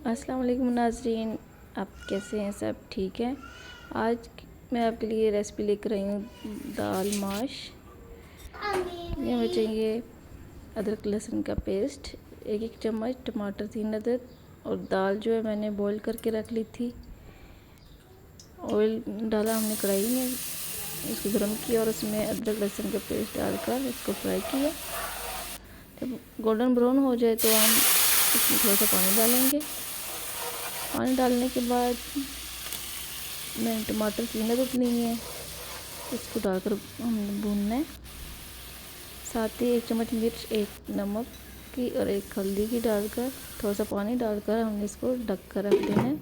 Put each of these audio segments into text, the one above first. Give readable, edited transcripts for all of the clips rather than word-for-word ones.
अस्सलाम वालेकुम नाज़रीन, आप कैसे हैं? सब ठीक है। आज मैं आपके लिए रेसिपी लेकर आई हूँ दाल माश। ये हमें चाहिए अदरक लहसुन का पेस्ट, एक चम्मच, टमाटर 3 अदद, और दाल जो है मैंने बॉईल करके रख ली थी। ऑयल डाला हमने कढ़ाई में, इसको गर्म किया और उसमें अदरक लहसुन का पेस्ट डालकर इसको फ्राई किया। जब गोल्डन ब्राउन हो जाए तो हम इसमें थोड़ा सा पानी डालेंगे। पानी डालने के बाद मैंने टमाटर 3 अदद लिए हैं, इसको डालकर हमने भूनना है। साथ ही 1 चम्मच मिर्च, 1 नमक की और 1 हल्दी की डालकर थोड़ा सा पानी डालकर हमने इसको ढक कर रख देना है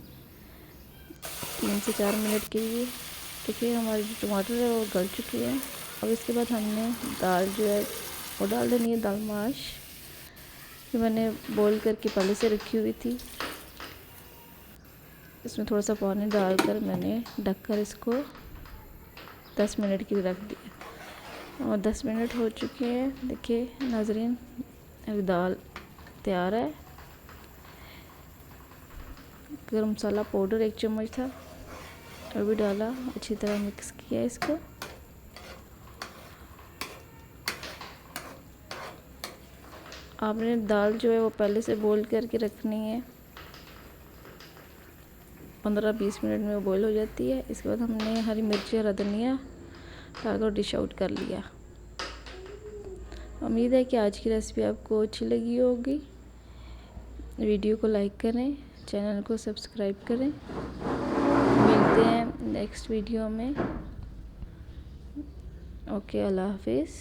3 से 4 मिनट के लिए। देखिए हमारे जो टमाटर है वो गल चुके हैं। अब इसके बाद हमने दाल जो है वो डाल देनी है, दाल माश जो मैंने बॉईल करके पहले से रखी हुई थी। इसमें थोड़ा सा पानी डालकर मैंने ढककर इसको 10 मिनट के लिए रख दिया और 10 मिनट हो चुके हैं। देखिए नाज़रीन, अभी दाल तैयार है। गरम मसाला पाउडर 1 चम्मच था, और भी डाला, अच्छी तरह मिक्स किया इसको। आपने दाल जो है वो पहले से बॉईल करके रखनी है, 15-20 मिनट में वो बॉईल हो जाती है। इसके बाद हमने हरी मिर्ची, हरा धनिया डालकर डिश आउट कर लिया। उम्मीद है कि आज की रेसिपी आपको अच्छी लगी होगी। वीडियो को लाइक करें, चैनल को सब्सक्राइब करें। मिलते हैं नेक्स्ट वीडियो में। ओके, अल्लाह हाफिज़।